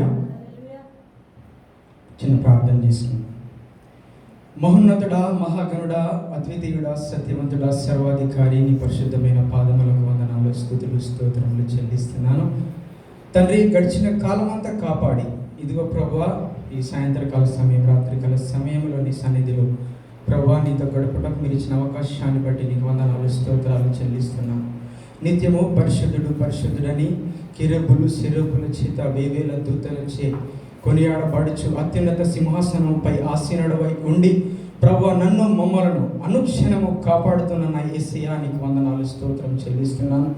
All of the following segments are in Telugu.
హల్లెలూయా. చిన్న ప్రార్థన చేసుకుందాం. మహోన్నతుడా, మహాగణుడా, అద్వితీయుడా, సత్యవంతుడా, సర్వాధికారి, నీ పరిశుద్ధమైన పాదములకు వందనాలు, స్తుతులు, స్తోత్రములు చెల్లిస్తున్నాను తండ్రి. గడిచిన కాలం అంతా కాపాడి ఇదిగో ప్రభువా, ఈ సాయంత్రకాల సమయం, రాత్రికాల సమయంలో నీ సన్నిధిలో ప్రభువా నీతో గడపటకు మీరు ఇచ్చిన అవకాశాన్ని బట్టి నీకు వందనాలు, స్తోత్రాలు చెల్లిస్తున్నాను. నిత్యము పరిశుద్ధుడు పరిశుద్ధుడని కెరూబులు సెరూబుల చేత వేవేల దూతలచే కొనియాడబడుచు అత్యున్నత సింహాసనంపై ఆసీనుడవై ఉండి ప్రభువా నన్ను మమ్మలను అనుక్షణము కాపాడుతున్న నా యేసయ్యా నీకు వందనాలు, స్తోత్రం చెల్లిస్తున్నాను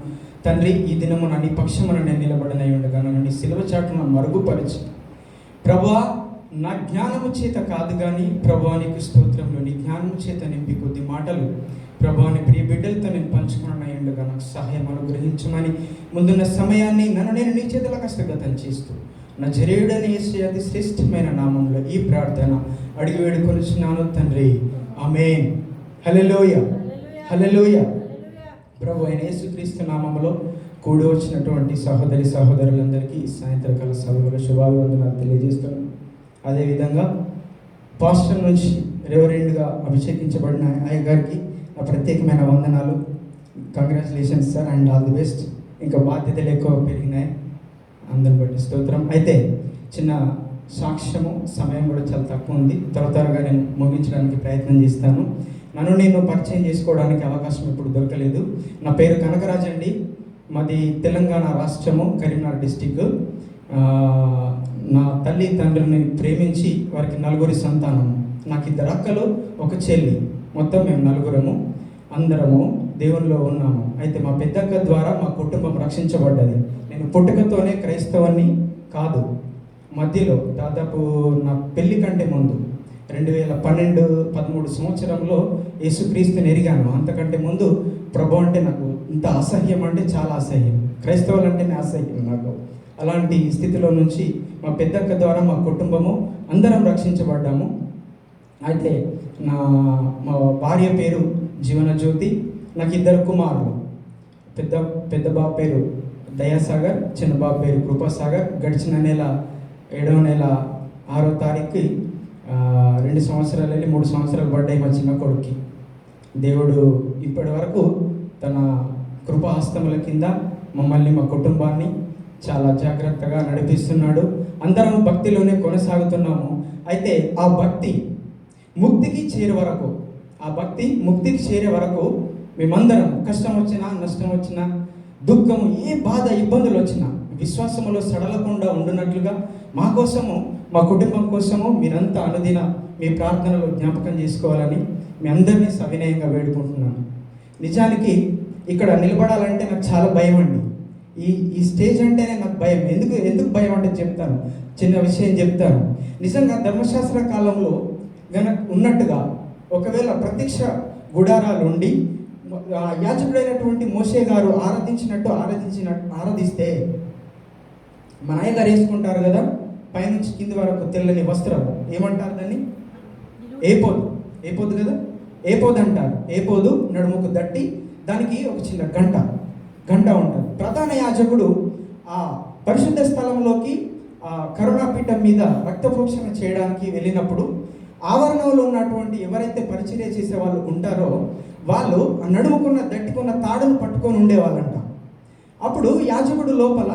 తండ్రి. ఈ దినము నా నీ పక్షమున నేను నిలబడినై ఉండగా నన్ను నీ సిలువ చాటున మరుగుపరిచి ప్రభువా నా జ్ఞానము చేత కాదు కానీ ప్రభువా నీకు స్తోత్రంలో నీ జ్ఞానము చేత నింపి కొద్ది మాటలు ప్రభువా నీ ప్రియ బిడ్డలతో నేను పంచుకున్నై ఉండగా నాకు సహాయం అనుగ్రహించమని ముందున్న సమయాన్ని నన్ను నేను నీ చేతులకు హస్తగతం చేస్తూ నజరేయుడని యేసయ్య అతి శ్రేష్టమైన నామంలో ఈ ప్రార్థన అడిగి వేడుకొనుచున్నాను తండ్రి, ఆమేన్. హల్లెలూయా, హల్లెలూయా. ప్రభు అయిన యేసుక్రీస్తు నామములో కూడి వచ్చినటువంటి సహోదరి సహోదరులందరికీ సాయంత్రకాల సభలో శుభాభివందనాలు తెలియజేస్తున్నాను. అదేవిధంగా పాస్టర్ నుంచి రెవరెండ్గా అభిషేకించబడిన అయ్య గారికి నా ప్రత్యేకమైన వందనాలు. Congratulations sir and all the best. ఇంకా బాధ్యతలు ఎక్కువ పెరిగినాయి, అందరిని బట్టి స్తోత్రం. అయితే చిన్న సాక్ష్యము, సమయం కూడా చాలా తక్కువ ఉంది, త్వరగా నేను ముగించడానికి ప్రయత్నం చేస్తాను. నన్ను నేను పరిచయం చేసుకోవడానికి అవకాశం ఇప్పుడు దొరకలేదు. నా పేరు కనకరాజ్ అండి, మాది తెలంగాణ రాష్ట్రము, కరీంనగర్ డిస్టిక్. నా తల్లి తండ్రిని ప్రేమించి వారికి 4 సంతానము. నాకు 2 అక్కలు, 1 చెల్లి, మొత్తం మేము 4 అందరము దేవునిలో ఉన్నాము. అయితే మా పెద్దక్క ద్వారా మా కుటుంబం రక్షించబడ్డది. నేను పుట్టుకతోనే క్రైస్తవాన్ని కాదు, మధ్యలో దాదాపు నా పెళ్లి కంటే ముందు 2012-13 సంవత్సరంలో యేసుక్రీస్తుని ఎరిగాను. అంతకంటే ముందు ప్రభు అంటే నాకు ఇంత అసహ్యం, అంటే చాలా అసహ్యం, క్రైస్తవులు అంటేనే అసహ్యం నాకు. అలాంటి స్థితిలో నుంచి మా పెద్దక్క ద్వారా మా కుటుంబము అందరం రక్షించబడ్డాము. అయితే మా భార్య పేరు జీవనజ్యోతి. నాకు 2 కుమారులు. పెద్ద బాబు పేరు దయాసాగర్, చిన్న బాబు పేరు కృపాసాగర్. గడిచిన నెల 7వ నెల 6వ తారీఖుకి 2 సంవత్సరాలు వెళ్ళి 3 సంవత్సరాలు పడ్డాయి మా చిన్న కొడుక్కి. దేవుడు ఇప్పటి వరకు తన కృపాహస్తముల కింద మమ్మల్ని, మా కుటుంబాన్ని చాలా జాగ్రత్తగా నడిపిస్తున్నాడు. అందరం భక్తిలోనే కొనసాగుతున్నాము. అయితే ఆ భక్తి ముక్తికి చేరే వరకు మేమందరం కష్టం వచ్చినా, నష్టం వచ్చినా, దుఃఖము, ఏ బాధ ఇబ్బందులు వచ్చినా విశ్వాసములో సడలకుండా ఉండునట్లుగా మా కోసము, మా కుటుంబం కోసము మీరంతా అనుదిన మీ ప్రార్థనలో జ్ఞాపకం చేసుకోవాలని మీ అందరినీ సవినయంగా వేడుకుంటున్నాను. నిజానికి ఇక్కడ నిలబడాలంటే నాకు చాలా భయం అండి. ఈ స్టేజ్ అంటేనే నాకు భయం. ఎందుకు భయం అంటే చెప్తాను, చిన్న విషయం చెప్తాను. నిజంగా ధర్మశాస్త్ర కాలంలో ఉన్నట్టుగా ఒకవేళ ప్రత్యక్ష గుడారాలు ఉండి యాజకుడైనటువంటి మోషే గారు ఆరాధిస్తే మన అయ్యగారు వేసుకుంటారు కదా, పైనుంచి కింది వరకు తెల్లని వస్త్రం, ఏమంటారు దాన్ని? ఏపోదు కదా, ఏపోదు అంటారు. ఏపోదు నడుముకు దట్టి దానికి ఒక చిన్న గంట ఉంటుంది. ప్రధాన యాజకుడు ఆ పరిశుద్ధ స్థలంలోకి ఆ కరుణాపీఠం మీద రక్త ప్రోక్షణ చేయడానికి వెళ్ళినప్పుడు ఆవరణంలో ఉన్నటువంటి ఎవరైతే పరిచర్య చేసే వాళ్ళు ఉంటారో వాళ్ళు ఆ నడుముకున్న దట్టికున్న తాడును పట్టుకొని ఉండేవాళ్ళంట. అప్పుడు యాజకుడు లోపల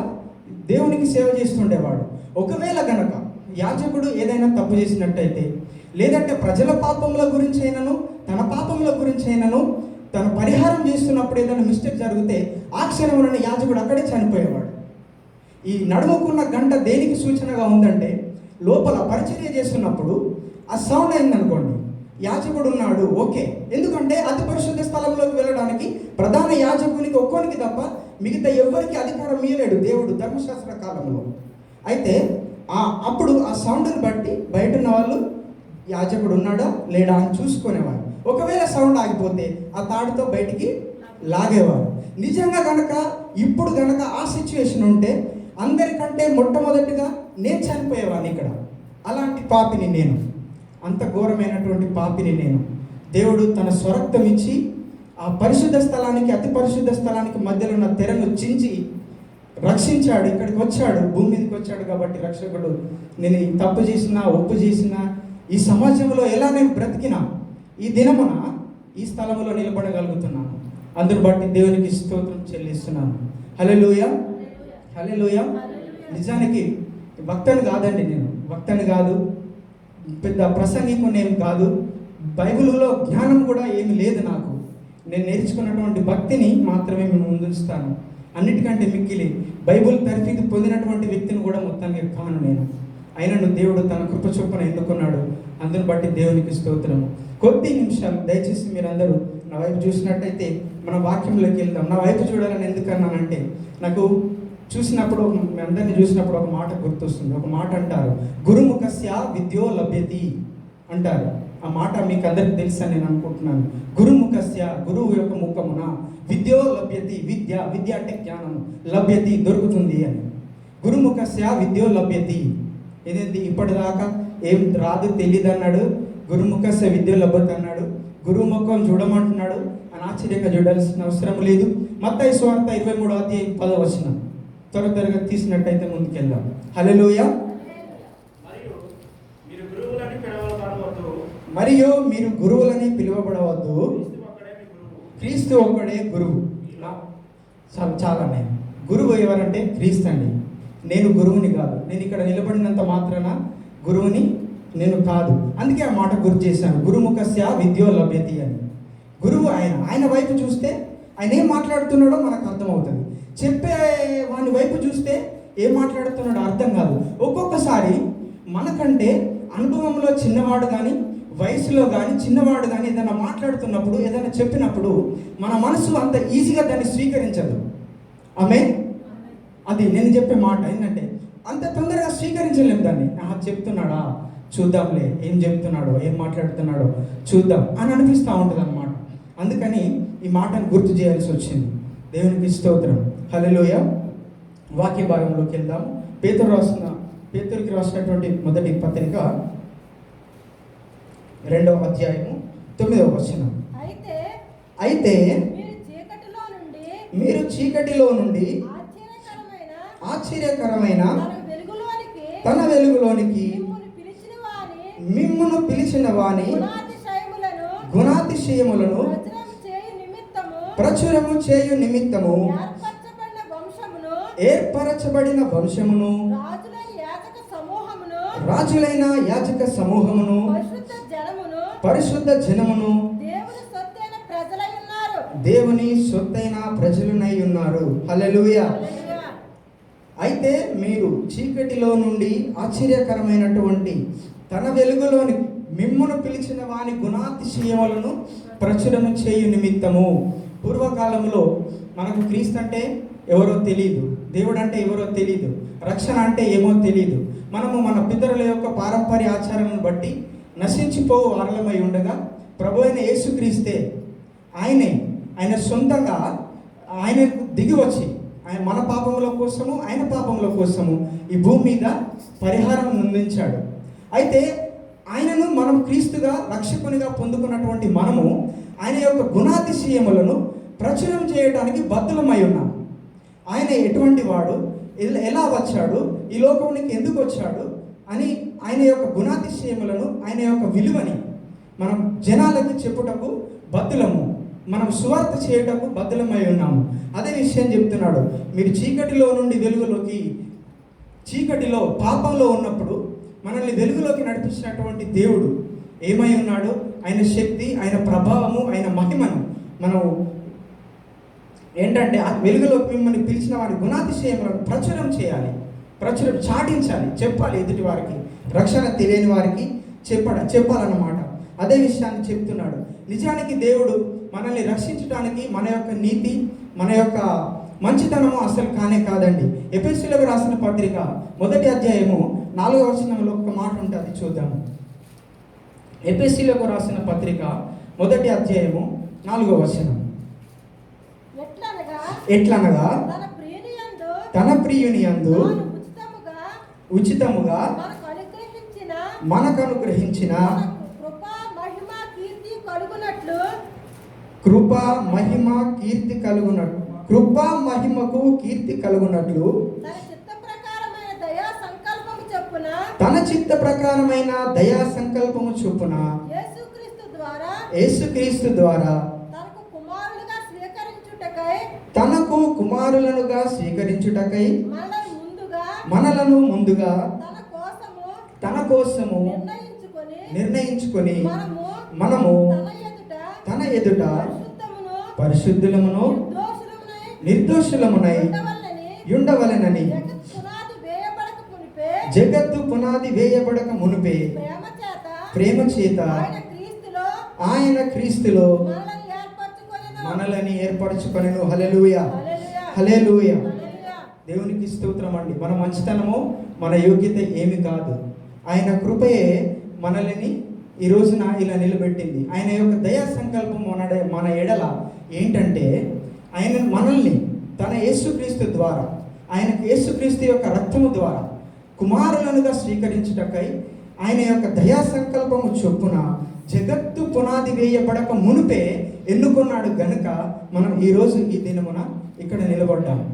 దేవునికి సేవ చేస్తుండేవాడు. ఒకవేళ గనక యాజకుడు ఏదైనా తప్పు చేసినట్టయితే, లేదంటే ప్రజల పాపముల గురించి అయినను తన పాపముల గురించి అయినను తను పరిహారం చేస్తున్నప్పుడు ఏదైనా మిస్టేక్ జరిగితే ఆ క్షణంలోనే యాజకుడు అక్కడే చనిపోయేవాడు. ఈ నడుముకున్న గంట దేనికి సూచనగా ఉందంటే, లోపల పరిచర్య చేస్తున్నప్పుడు ఆ సౌండ్ అయిందనుకోండి, యాజకుడు ఉన్నాడు ఓకే. ఎందుకంటే అతి పరిశుద్ధ స్థలంలోకి వెళ్ళడానికి ప్రధాన యాజకునికి ఒక్కోనికి తప్ప మిగతా ఎవరికి అధికారం ఇవ్వలేడు దేవుడు ధర్మశాస్త్ర కాలంలో. అయితే అప్పుడు ఆ సౌండ్ని బట్టి బయట ఉన్న వాళ్ళు యాజకుడు ఉన్నాడా లేడా అని చూసుకునేవారు. ఒకవేళ సౌండ్ ఆగిపోతే ఆ తాడుతో బయటికి లాగేవారు. నిజంగా కనుక ఇప్పుడు కనుక ఆ సిచ్యువేషన్ ఉంటే అందరికంటే మొట్టమొదటిగా నేను చనిపోయేవాడిని ఇక్కడ. అలాంటి పాపిని నేను, అంత ఘోరమైనటువంటి పాపిని నేను. దేవుడు తన స్వరక్తం ఇచ్చి ఆ పరిశుద్ధ స్థలానికి అతి పరిశుద్ధ స్థలానికి మధ్యలో ఉన్న తెరను చించి రక్షించాడు, ఇక్కడికి వచ్చాడు, భూమి మీదకి వచ్చాడు కాబట్టి రక్షకుడు. నేను ఈ తప్పు చేసినా, ఒప్పు చేసినా, ఈ సమాజంలో ఎలా నేను బ్రతికినా, ఈ దినమున ఈ స్థలంలో నిలబడగలుగుతున్నాను. అందును బట్టి దేవునికి స్తోత్రం చెల్లిస్తున్నాను. హల్లెలూయా, హల్లెలూయా. నిజానికి వక్తని కాదండి, నేను వక్తని కాదు, పెద్ద ప్రసంగికుని ఏం కాదు, బైబిల్లో జ్ఞానం కూడా ఏమి లేదు నాకు. నేను నేర్చుకున్నటువంటి భక్తిని మాత్రమే మేము ముందుస్తాను. అన్నిటికంటే మిక్కిలి బైబిల్ తర్ఫీదు పొందినటువంటి వ్యక్తిని కూడా మొత్తానికి కాను నేను. అయినను దేవుడు తన కృప చొప్పున ఎన్నుకున్నాడు. అందును బట్టి దేవునికి స్తోత్రము. కొద్ది నిమిషాలు దయచేసి మీరందరూ నా వైపు చూసినట్టయితే మన వాక్యంలోకి వెళ్దాం. నా వైపు చూడాలని ఎందుకన్నానంటే, నాకు చూసినప్పుడు, మీ అందరినీ చూసినప్పుడు ఒక మాట గుర్తొస్తుంది. ఒక మాట అంటారు, గురుముఖస్య విద్యో లభ్యతి అంటారు. ఆ మాట మీకు అందరికి తెలుసు అని నేను అనుకుంటున్నాను. గురుముఖస్య, గురువు యొక్క ముఖమున, విద్యో లభ్యతి, విద్య, విద్య అంటే జ్ఞానము, లభ్యతి దొరుకుతుంది అని. గురుముఖస్య విద్యో లభ్యతి. ఇదేంటి, ఇప్పటిదాకా ఏం రాదు తెలియదు అన్నాడు, గురుముఖస్య విద్యో లభ్యతి అన్నాడు, గురువు ముఖం చూడమంటున్నాడు అని ఆశ్చర్యంగా చూడాల్సిన అవసరం లేదు. మత్తయి సువార్త 23వ అధ్యాయం 10వ వచనం త్వరగా తీసినట్టయితే ముందుకెళ్దాం. హల్లెలూయా. మరియు మీరు గురువులని పిలువబడవద్దు, క్రీస్తు ఒక్కడే గురువు. చాలా గురువు ఎవరంటే క్రీస్తు అండి. నేను గురువుని కాదు, నేను ఇక్కడ నిలబడినంత మాత్రాన గురువుని నేను కాదు. అందుకే ఆ మాట గుర్తు చేశాను, గురుముఖస్య విద్యో లభ్యతి అని. గురువు ఆయన వైపు చూస్తే ఆయన ఏం మాట్లాడుతున్నాడో మనకు అర్థమవుతుంది. చెప్పే వాని వైపు చూస్తే ఏం మాట్లాడుతున్నాడో అర్థం కాదు. ఒక్కొక్కసారి మనకంటే అనుభవంలో చిన్నవాడు కానీ, వయసులో కానీ చిన్నవాడు కానీ ఏదైనా మాట్లాడుతున్నప్పుడు, ఏదైనా చెప్పినప్పుడు మన మనసు అంత ఈజీగా దాన్ని స్వీకరించదు. అది నేను చెప్పే మాట ఏంటంటే, అంత తొందరగా స్వీకరించలేము దాన్ని. చెప్తున్నాడా, చూద్దాంలే, ఏం చెప్తున్నాడో, ఏం మాట్లాడుతున్నాడో చూద్దాం అని అనిపిస్తూ ఉంటుంది అన్నమాట. అందుకని ఈ మాటను గుర్తు చేయాల్సి వచ్చింది. దేవునికి స్తోత్రం. హల్లెలూయా. వాక్య భాగంలోకి వెళ్దాం. పేతురుకి రాసినటువంటి మొదటి పత్రిక 2వ అధ్యాయము 9వ వచనం. అయితే మీరు చీకటిలో నుండి ఆశ్చర్యకరమైన తన వెలుగులోనికి మిమ్మును పిలిచిన వాని గుణాతిశయములను ప్రచురము చేయు నిమిత్తము ఏర్పరచబడిన వంశమును, రాజులైన యాజక సమూహమును, పరిశుద్ధ జనమును, దేవుని సొత్తైన ప్రజలునై ఉన్నారు. హల్లెలూయా. అయితే మీరు చీకటిలో నుండి ఆశ్చర్యకరమైనటువంటి తన వెలుగులోని మిమ్మును పిలిచిన వాని గుణాతిశయములను ప్రచురము చేయు నిమిత్తము. పూర్వకాలంలో మనకు క్రీస్తు అంటే ఎవరో తెలియదు, దేవుడు అంటే ఎవరో తెలియదు, రక్షణ అంటే ఏమో తెలియదు. మనము మన పితరుల యొక్క పారంపర్య ఆచారాలను బట్టి నశించిపోవు వారలమై ఉండగా, ప్రభు అయిన యేసుక్రీస్తే ఆయన సొంతంగా ఆయనకు దిగి వచ్చి మన పాపముల కోసము, ఆయన పాపముల కోసము ఈ భూమి మీద పరిహారం అందించాడు. అయితే ఆయనను మనం క్రీస్తుగా రక్షకునిగా పొందుకున్నటువంటి మనము ఆయన యొక్క గుణాతిశయములను ప్రచురం చేయడానికి బద్ధులమై ఉన్నాం. ఆయన ఎటువంటి వాడు, ఎలా వచ్చాడు, ఈ లోకానికి ఎందుకు వచ్చాడు అని ఆయన యొక్క గుణాతిశయములను, ఆయన యొక్క విలువని మనం జనాలకి చెప్పుటకు బద్ధులము, మనం సువార్త చేయటకు బద్ధులమై ఉన్నాము. అదే విషయం చెప్తున్నాడు. మీరు చీకటిలో నుండి వెలుగులోకి, చీకటిలో పాపంలో ఉన్నప్పుడు మనల్ని వెలుగులోకి నడిపించినటువంటి దేవుడు ఏమై ఉన్నాడు, ఆయన శక్తి, ఆయన ప్రభావము, ఆయన మహిమను మనం ఏంటంటే ఆ వెలుగులోకి మిమ్మల్ని పిలిచిన వారి గుణాతిశయములను ప్రచురం చేయాలి, చాటించాలి, చెప్పాలి. ఎదుటి వారికి, రక్షణ తెలియని వారికి చెప్పాలన్నమాట. అదే విషయాన్ని చెప్తున్నాడు. నిజానికి దేవుడు మనల్ని రక్షించడానికి మన యొక్క నీతి, మన యొక్క మంచితనము అసలు కానే కాదండి. ఎఫెసీయులకు రాసిన పత్రిక 1వ అధ్యాయము 4వ వచనంలో ఒక మాట ఉంటుంది, చూద్దాము. ఎఫెసీయులకు రాసిన పత్రిక 1వ అధ్యాయము 4వ వచనం. ఎట్లనగా తన ప్రియుని యందు ఉచితముగా మనకు అనుగ్రహించిన కృప, మహిమ, కీర్తి కృప మహిమకు కీర్తి కలుగునట్లు తన చిత్త ప్రకారమైన దయా సంకల్పము చొప్పున యేసుక్రీస్తు ద్వారా తనకు కుమారులనుగా స్వీకరించుటకై మనలను ముందుగా తన కోసము నిర్ణయించుకొని మనము తన ఎదుట పరిశుద్ధులమును నిర్దోషులమునై ఉండవలెనని జగత్తు పునాది వేయబడక మునుపే ప్రేమ చేత ఆయన క్రీస్తులో మనల్ని ఏర్పరచుకొనెను. హల్లెలూయా, హల్లెలూయా. దేవునికి స్తోత్రం అండి. మన మంచితనము, మన యోగ్యత ఏమి కాదు. ఆయన కృపయే మనల్ని ఈ రోజున ఇలా నిలబెట్టింది. ఆయన యొక్క దయా సంకల్పం మన ఎడల ఏంటంటే, ఆయన మనల్ని తన యేసుక్రీస్తు ద్వారా, ఆయనకు యేసుక్రీస్తు యొక్క రక్తము ద్వారా కుమారులనుగా స్వీకరించుటకై ఆయన యొక్క దయా సంకల్పము చొప్పున జగత్తు పునాది వేయబడక మునుపే ఎన్నుకున్నాడు గనుక మనం ఈరోజు ఈ దినమున ఇక్కడ నిలబడ్డాము.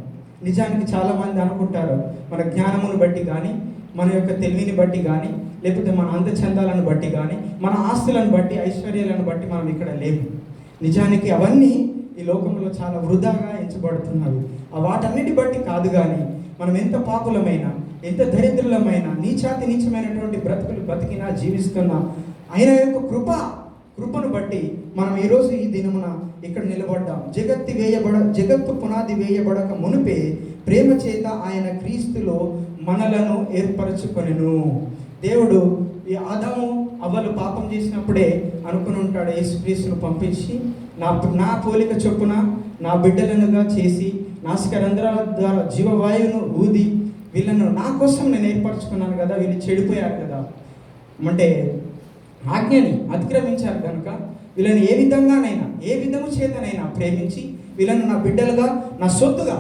నిజానికి చాలామంది అనుకుంటారు మన జ్ఞానమును బట్టి కానీ, మన యొక్క తెలివిని బట్టి కానీ, లేకపోతే మన అందచందాలను బట్టి కానీ, మన ఆస్తులను బట్టి, ఐశ్వర్యాలను బట్టి మనం ఇక్కడ లేము. నిజానికి అవన్నీ ఈ లోకంలో చాలా వృధాగా ఎంచబడుతున్నవి. ఆ వాటన్నిటి బట్టి కాదు, కానీ మనం ఎంత పాపులమైనా, ఎంత దరిద్రులమైనా, నీచాతి నీచమైనటువంటి బ్రతుకులు బతికినా, జీవిస్తున్నా ఆయన యొక్క కృపను బట్టి మనం ఈరోజు ఈ దినమున ఇక్కడ నిలబడ్డాం. జగత్తు పునాది వేయబడక మునిపే ప్రేమ చేత ఆయన క్రీస్తులో మనలను ఏర్పరచుకొనెను. దేవుడు ఈ ఆదాము అవ్వలు పాపం చేసినప్పుడే అనుకుని ఉంటాడు, యేసుక్రీస్తును పంపించి నా పోలిక చొప్పున నా బిడ్డలనుగా చేసి నాసికారంధ్రాల ద్వారా జీవవాయువును ఊది వీళ్ళను నా కోసం నేను ఏర్పరచుకున్నాను కదా, వీళ్ళు చెడిపోయారు కదా, అంటే ఆజ్ఞని అతిక్రమించారు కనుక వీళ్ళని ఏ విధము చేతనైనా ప్రేమించి వీళ్ళను నా బిడ్డలుగా, నా సొత్తుగా,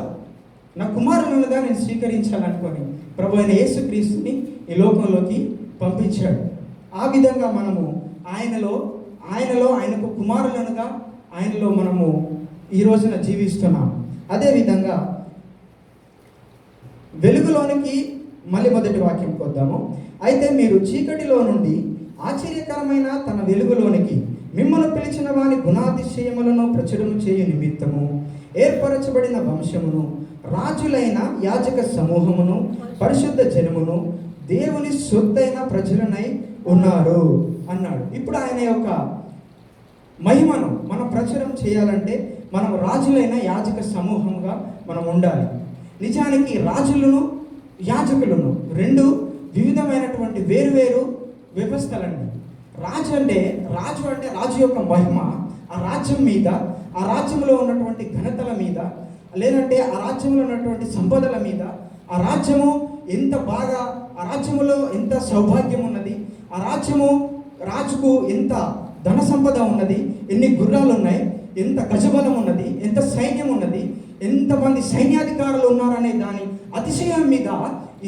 నా కుమారులుగా నేను స్వీకరించాలనుకొని ప్రభు అయిన యేసుక్రీస్తుని ఈ లోకంలోకి పంపించాడు. ఆ విధంగా మనము ఆయనలో ఆయనకు కుమారులనుగా ఆయనలో మనము ఈ రోజున జీవిస్తున్నాం. అదేవిధంగా వెలుగులోనికి మళ్ళీ మొదటి వాక్యం కొద్దాము. అయితే మీరు చీకటిలో నుండి ఆశ్చర్యకరమైన తన వెలుగులోనికి మిమ్మల్ని పిలిచిన వాని గుణాతిశయములను ప్రచురము చేయు నిమిత్తము ఏర్పరచబడిన వంశమును, రాజులైన యాజక సమూహమును, పరిశుద్ధ జనమును, దేవుని సొత్తైన ప్రజలనై ఉన్నారు అన్నాడు. ఇప్పుడు ఆయన యొక్క మహిమను మనం ప్రచురం చేయాలంటే మనం రాజులైన యాజక సమూహంగా మనం ఉండాలి. నిజానికి రాజులను, యాజకులను రెండు వివిధమైనటువంటి వేరువేరు వ్యవస్థలండి. రాజు అంటే రాజు యొక్క మహిమ ఆ రాజ్యం మీద, ఆ రాజ్యంలో ఉన్నటువంటి ఘనతల మీద, లేదంటే ఆ రాజ్యంలో ఉన్నటువంటి సంపదల మీద, ఆ రాజ్యము ఎంత బాగా, ఆ రాజ్యములో ఎంత సౌభాగ్యం ఉన్నది, ఆ రాజుకు ఎంత ధన సంపద ఉన్నది, ఎన్ని గుర్రాలు ఉన్నాయి, ఎంత గజబలం ఉన్నది, ఎంత సైన్యం ఉన్నది, ఎంతమంది సైన్యాధికారులు ఉన్నారనే దాని అతిశయం మీద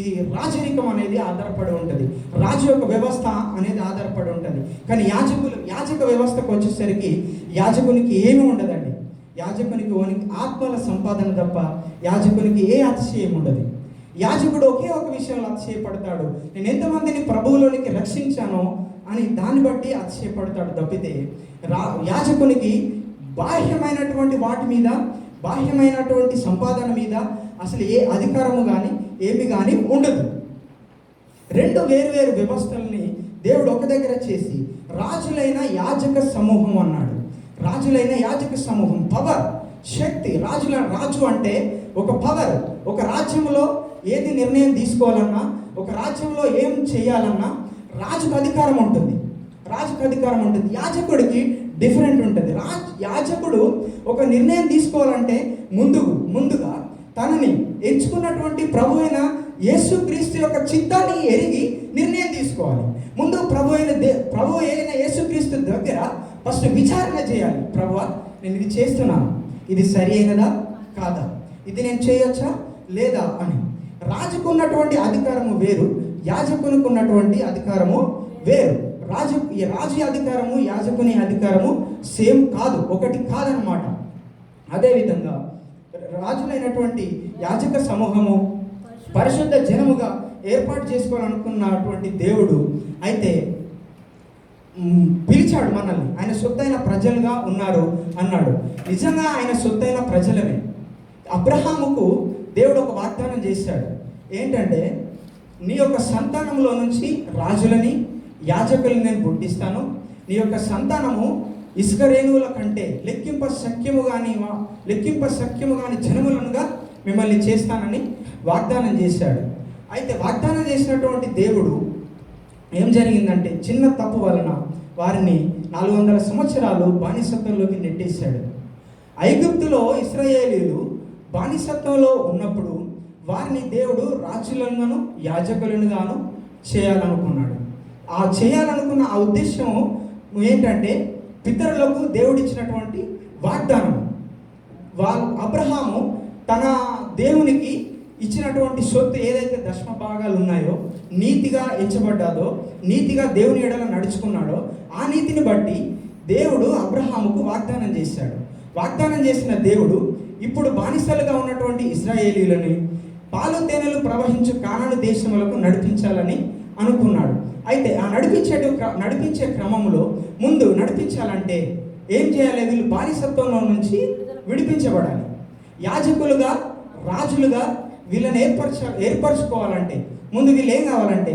ఈ రాజరికం అనేది ఆధారపడి ఉంటుంది. రాజు యొక్క వ్యవస్థ అనేది ఆధారపడి ఉంటుంది. కానీ యాజక వ్యవస్థకు వచ్చేసరికి యాజకునికి ఏమీ ఉండదండి. యాజకునికి ఆత్మల సంపాదన తప్ప యాజకునికి ఏ అతిశయం ఉండదు. యాజకుడు ఒకే ఒక విషయంలో అతిశయపడతాడు, నేను ఎంతమందిని ప్రభువులోనికి రక్షించానో అని దాన్ని బట్టి అతిశయపడతాడు తప్పితే యాజకునికి బాహ్యమైనటువంటి వాటి మీద, బాహ్యమైనటువంటి సంపాదన మీద అసలు ఏ అధికారము కానీ ఏమి కానీ ఉండదు. రెండు వేరువేరు వ్యవస్థల్ని దేవుడు ఒక దగ్గర చేసి రాజులైన యాజక సమూహం అన్నాడు. రాజులైన యాజక సమూహం, పవర్, శక్తి. రాజు అంటే ఒక పవర్. ఒక రాజ్యంలో ఏది నిర్ణయం తీసుకోవాలన్నా, ఒక రాజ్యంలో ఏం చేయాలన్నా రాజుకు అధికారం ఉంటుంది. యాజకుడికి డిఫరెంట్ ఉంటుంది. యాజకుడు ఒక నిర్ణయం తీసుకోవాలంటే ముందుగా తనని ఎంచుకున్నటువంటి ప్రభు అయిన యేసుక్రీస్తు యొక్క చిత్తాన్ని ఎరిగి నిర్ణయం తీసుకోవాలి. ముందు ప్రభు అయిన యేసుక్రీస్తు దగ్గర ఫస్ట్ విచారణ చేయాలి. ప్రభువా, నేను ఇది చేస్తున్నాను, ఇది సరి అయినదా కాదా, ఇది నేను చేయొచ్చా లేదా అని. రాజుకున్నటువంటి అధికారము వేరు, యాజకునికి ఉన్నటువంటి అధికారము వేరు. రాజు అధికారము, యాజకుని అధికారము సేమ్ కాదు, ఒకటి కాదనమాట. అదేవిధంగా రాజులైనటువంటి యాజక సమూహము పరిశుద్ధ జనముగా ఏర్పాటు చేసుకోవాలనుకున్నటువంటి దేవుడు అయితే పిలిచాడు మనల్ని. ఆయన సొత్తైన ప్రజలుగా ఉన్నారు అన్నాడు. నిజంగా ఆయన సొత్తైన ప్రజలమే. అబ్రహాముకు దేవుడు ఒక వాగ్దానం చేశాడు. ఏంటంటే, నీ యొక్క సంతానంలో నుంచి రాజులని యాజకులని నేను పుట్టిస్తాను, నీ యొక్క సంతానము ఇసుక రేణువుల కంటే లెక్కింప శక్యము కాని జనములనుగా మిమ్మల్ని చేస్తానని వాగ్దానం చేశాడు. అయితే వాగ్దానం చేసినటువంటి దేవుడు ఏం జరిగిందంటే, చిన్న తప్పు వలన వారిని 400 సంవత్సరాలు బానిసత్వంలోకి నెట్టేశాడు. ఐగుప్తులో ఇశ్రాయేలీయులు బానిసత్వంలో ఉన్నప్పుడు వారిని దేవుడు రాజులను యాజకులను గాను చేయాలనుకున్నాడు. ఆ చేయాలనుకున్న ఆ ఉద్దేశం ఏంటంటే, పితరులకు దేవుడిచ్చినటువంటి వాగ్దానం. అబ్రహాము తన దేవునికి ఇచ్చినటువంటి సొత్తు ఏదైతే దశమ భాగాలు ఉన్నాయో, నీతిగా ఎంచబడ్డాదో, నీతిగా దేవుని ఎడల నడుచుకున్నాడో, ఆ నీతిని బట్టి దేవుడు అబ్రహాముకు వాగ్దానం చేశాడు. వాగ్దానం చేసిన దేవుడు ఇప్పుడు బానిసలుగా ఉన్నటువంటి ఇశ్రాయేలీయులని పాలు తేనెలు ప్రవహించు కానాను దేశములకు నడిపించాలని అనుకున్నాడు. అయితే ఆ నడిపించే క్రమంలో ముందు నడిపించాలంటే ఏం చేయాలి? వీళ్ళు బానిసత్వంలో నుంచి విడిపించబడాలి. యాజకులుగా, రాజులుగా వీళ్ళని ఏర్పరచుకోవాలంటే ముందు వీళ్ళు ఏం కావాలంటే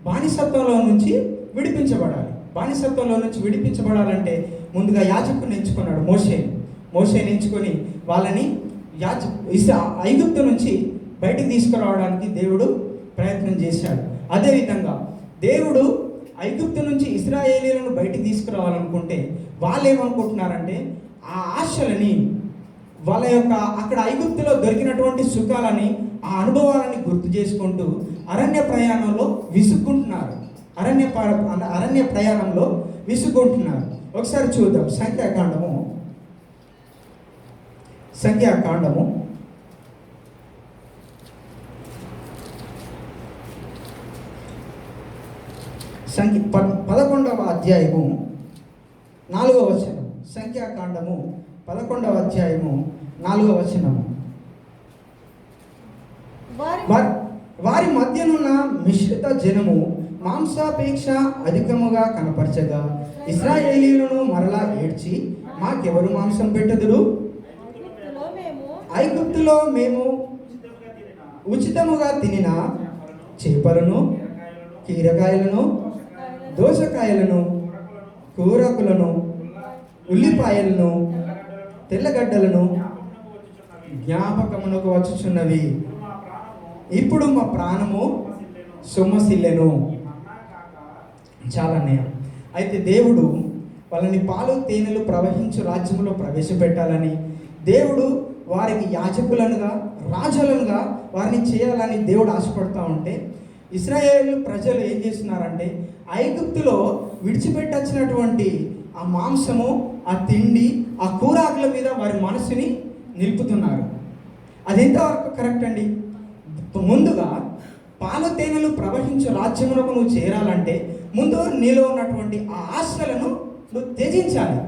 బానిసత్వంలో నుంచి విడిపించబడాలి. బానిసత్వంలో నుంచి విడిపించబడాలంటే ముందుగా యాజకుని ఎంచుకున్నాడు. మోషేని ఎంచుకొని వాళ్ళని ఐగుప్తు నుంచి బయటికి తీసుకురావడానికి దేవుడు ప్రయత్నం చేశాడు. అదేవిధంగా దేవుడు ఐగుప్తు నుంచి ఇశ్రాయేలీయులను బయటికి తీసుకురావాలనుకుంటే వాళ్ళు ఏమనుకుంటున్నారంటే, ఆ ఆశలని, వాళ్ళ యొక్క అక్కడ ఐగుప్తులో దొరికినటువంటి సుఖాలని, ఆ అనుభవాలని గుర్తు చేసుకుంటూ అరణ్య ప్రయాణంలో విసుక్కుంటున్నారు. అరణ్య ప్రయాణంలో విసుక్కుంటున్నారు. ఒకసారి చూద్దాం. సంఖ్యాకాండము 11వ అధ్యాయము 4వ వచనం. సంఖ్యాకాండము 11వ అధ్యాయము 4వ వచనము. వారి మధ్యనున్న మిశ్రిత జనము మాంసాపేక్ష అధికముగా కనపరచగా ఇశ్రాయేలీయులను మరలా ఏడ్చి, మాకెవరు మాంసం పెట్టుదురు? ఐగుప్తులో మేము ఉచితముగా తినిన చేపలను, కీరకాయలను, దోసకాయలను, కూరకులను, ఉల్లిపాయలను, తెల్లగడ్డలను జ్ఞాపకమునకు వచ్చుచున్నవి. ఇప్పుడు మా ప్రాణము సొమ్మసిల్లెను. చాలా నేయం. అయితే దేవుడు వాళ్ళని పాలు తేనెలు ప్రవహించు రాజ్యంలో ప్రవేశపెట్టాలని, దేవుడు వారికి యాజకులనుగా, రాజులనుగా వారిని చేయాలని దేవుడు ఆశపడుతూ ఉంటే, ఇశ్రాయేలు ప్రజలు ఏం చేస్తున్నారంటే, ఐగుప్తులో విడిచిపెట్టొచ్చినటువంటి ఆ మాంసము, ఆ తిండి, ఆ కూరాకుల మీద వారి మనసుని నిలుపుతున్నారు. అది ఎంతవరకు కరెక్ట్ అండి? ముందుగా పాలు తేనెలు ప్రవహించే రాజ్యములకు నువ్వు చేరాలంటే ముందు నీలో ఉన్నటువంటి ఆ ఆశలను నువ్వు త్యజించాలి.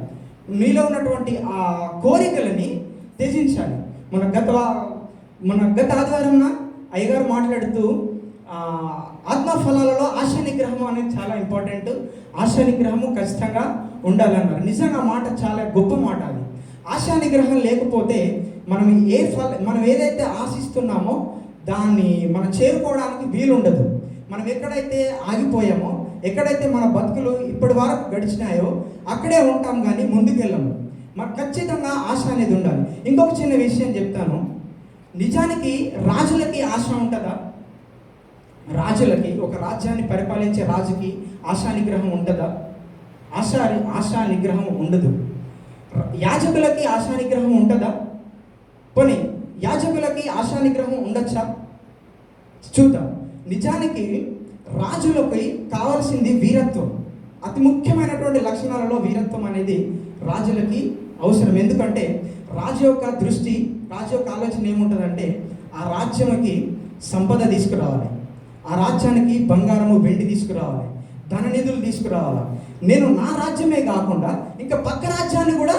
నీలో ఉన్నటువంటి ఆ కోరికలని త్యజించాలి. మన గత ఆదివారంన అయ్యగారు మాట్లాడుతూ ఆత్మఫలాలలో ఆశా నిగ్రహం అనేది చాలా ఇంపార్టెంట్, ఆశా నిగ్రహము ఖచ్చితంగా ఉండాలన్నారు. నిజంగా మాట చాలా గొప్ప మాట. అది ఆశా నిగ్రహం లేకపోతే మనం ఏదైతే ఆశిస్తున్నామో దాన్ని మనం చేరుకోవడానికి వీలుండదు. మనం ఎక్కడైతే ఆగిపోయామో, ఎక్కడైతే మన బతుకులు ఇప్పటి వరకు గడిచినాయో అక్కడే ఉంటాం, కానీ ముందుకెళ్ళము. మనకు ఖచ్చితంగా ఆశ అనేది ఉండాలి. ఇంకొక చిన్న విషయం చెప్తాను. నిజానికి రాజులకి ఆశ ఉంటుందా? రాజులకి, ఒక రాజ్యాన్ని పరిపాలించే రాజుకి ఆశా నిగ్రహం ఉంటుందా? ఆశా నిగ్రహం ఉండదు. యాజకులకి ఆశా నిగ్రహం ఉంటుందా? పోనీ యాజకులకి ఆశా నిగ్రహం ఉండొచ్చా? చూద్దాం. నిజానికి రాజులకి కావాల్సింది వీరత్వం. అతి ముఖ్యమైనటువంటి లక్షణాలలో వీరత్వం అనేది రాజులకి అవసరం. ఎందుకంటే రాజు యొక్క దృష్టి, రాజు యొక్క ఆలోచన ఏముంటుందంటే, ఆ రాజ్యానికి సంపద తీసుకురావాలి, ఆ రాజ్యానికి బంగారము వెండి తీసుకురావాలి, ధన నిధులు తీసుకురావాలి. నేను నా రాజ్యమే కాకుండా ఇంకా పక్క రాజ్యాన్ని కూడా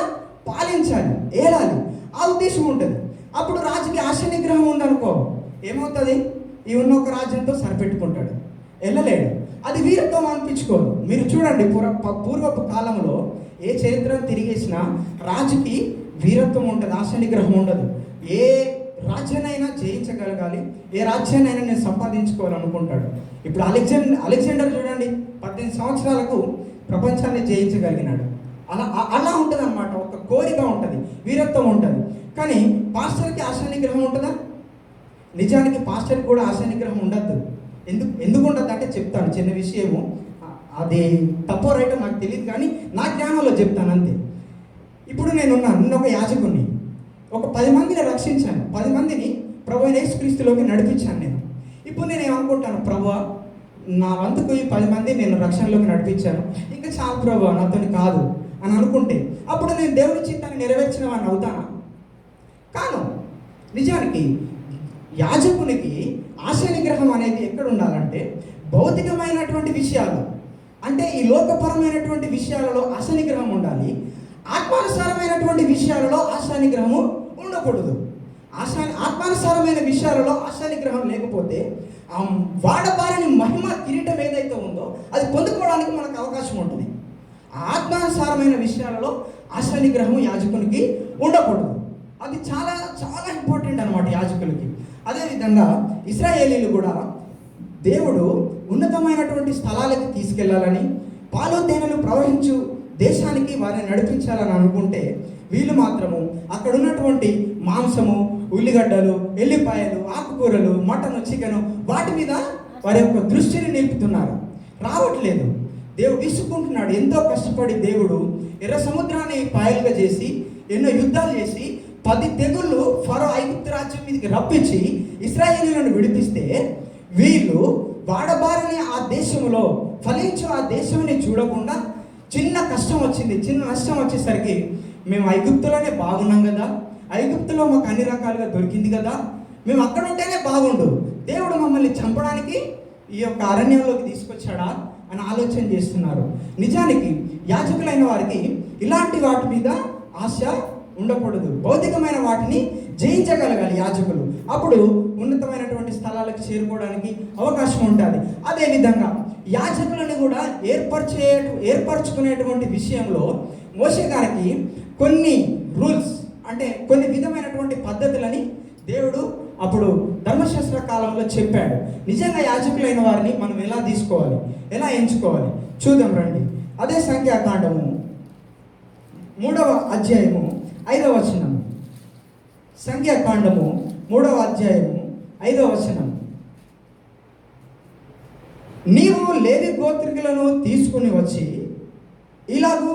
పాలించాలి, ఏలాలి, ఆ ఉద్దేశం ఉంటుంది. అప్పుడు రాజుకి ఆశ నిగ్రహం ఉందనుకో, ఏమవుతుంది? ఈ ఉన్న ఒక రాజ్యంతో సరిపెట్టుకుంటాడు, వెళ్ళలేడు. అది వీరత్వం అనిపించుకోదు. మీరు చూడండి, పూర్వపు కాలంలో ఏ చరిత్రను తిరిగేసినా రాజుకి వీరత్వం ఉంటుంది, ఆశ నిగ్రహం ఉండదు. ఏ రాజ్యాన్నైనా జయించగలగాలి, ఏ రాజ్యాన్నైనా నేను సంపాదించుకోవాలనుకుంటాడు. ఇప్పుడు అలెగ్జాండర్ చూడండి, 18 సంవత్సరాలకు ప్రపంచాన్ని జయించగలిగినాడు. అలా ఉంటుంది అన్నమాట. ఒక కోరిక ఉంటుంది, వీరత్వం ఉంటుంది. కానీ పాస్టర్కి ఆశా నిగ్రహం ఉంటుందా? నిజానికి పాస్టర్కి కూడా ఆశా నిగ్రహం ఉండద్దు. ఎందుకు ఉండద్దు అంటే చెప్తాను, చిన్న విషయము. అది తప్పో రైటో నాకు తెలియదు, కానీ నా జ్ఞానంలో చెప్తాను అంతే. ఇప్పుడు నేను ఒక యాజకుడిని, ఒక 10 మందిని రక్షించాను, 10 మందిని ప్రభువైన యేసుక్రీస్తులోకి నడిపించాను నేను. ఇప్పుడు నేను ఏమనుకుంటాను, ప్రభువా నా వంతుకు ఈ 10 మంది నేను రక్షణలోకి నడిపించాను, ఇంకా చాలు ప్రభువా, నాతో కాదు అని అనుకుంటే అప్పుడు నేను దేవుని చిత్తాన్ని నెరవేర్చిన వాడిని అవుతానా? కాను. నిజానికి యాజకునికి ఆశ నిగ్రహం అనేది ఎక్కడ ఉండాలంటే భౌతికమైనటువంటి విషయాలు, అంటే ఈ లోకపరమైనటువంటి విషయాలలో ఆశ నిగ్రహం ఉండాలి. ఆత్మానుసారమైనటువంటి విషయాలలో ఆశా నిగ్రహము ఉండకూడదు. ఆత్మానుసారమైన విషయాలలో ఆశా నిగ్రహం లేకపోతే వాడబారని మహిమ కిరీటం ఏదైతే ఉందో అది పొందుకోవడానికి మనకు అవకాశం ఉంటుంది. ఆత్మానుసారమైన విషయాలలో ఆశా నిగ్రహం యాజకునికి ఉండకూడదు. అది చాలా చాలా ఇంపార్టెంట్ అన్నమాట యాజకులకి. అదేవిధంగా ఇశ్రాయేలీలు కూడా దేవుడు ఉన్నతమైనటువంటి స్థలాలకు తీసుకెళ్లాలని, పాలు తేనెలు ప్రవహించు దేశానికి వారిని నడిపించాలని అనుకుంటే వీళ్ళు మాత్రము అక్కడ ఉన్నటువంటి మాంసము, ఉల్లిగడ్డలు, ఎల్లిపాయలు, ఆకుకూరలు, మటన్, చికెన్ వాటి మీద వారి యొక్క దృష్టిని నిలుపుతున్నారు. రావట్లేదు. దేవుడు విసుక్కుంటున్నాడు. ఎంతో కష్టపడి దేవుడు ఎర్ర సముద్రాన్ని పాయలుగా చేసి ఎన్నో యుద్ధాలు చేసి 10 తెగుళ్ళు ఫరో ఐగుప్తు రాజ్యం మీదకి రప్పించి ఇశ్రాయేలీయులను విడిపిస్తే వీళ్ళు వాడబారని ఆ దేశంలో ఫలించు ఆ దేశంని చూడకుండా చిన్న కష్టం వచ్చింది, చిన్న నష్టం వచ్చేసరికి మేము ఐగుప్తులోనే బాగున్నాం కదా, ఐగుప్తులో మాకు అన్ని రకాలుగా దొరికింది కదా, మేము అక్కడ ఉంటేనే బాగుండు, దేవుడు మమ్మల్ని చంపడానికి ఈ యొక్క అరణ్యంలోకి తీసుకొచ్చాడా అని ఆలోచన చేస్తున్నారు. నిజానికి యాజకులైన వారికి ఇలాంటి వాటి మీద ఆశ ఉండకూడదు. భౌతికమైన వాటిని జయించగలగాలి యాజకులు. అప్పుడు ఉన్నతమైనటువంటి స్థలాలకు చేరుకోవడానికి అవకాశం ఉంటుంది. అదేవిధంగా యాజకులను కూడా ఏర్పరచుకునేటువంటి విషయంలో మోషే గారికి కొన్ని రూల్స్, అంటే కొన్ని విధమైనటువంటి పద్ధతులని దేవుడు అప్పుడు ధర్మశాస్త్ర కాలంలో చెప్పాడు. నిజంగా యాజకులైన వారిని మనం ఎలా తీసుకోవాలి, ఎలా ఎంచుకోవాలి చూద్దాం రండి. అదే సంఖ్యాకాండము 3వ అధ్యాయము 5వ వచనం. సంఖ్యాకాండము 3వ అధ్యాయము 5వ వచనం. నీవు లేవి గోత్రికులను తీసుకుని వచ్చి ఇలాగూ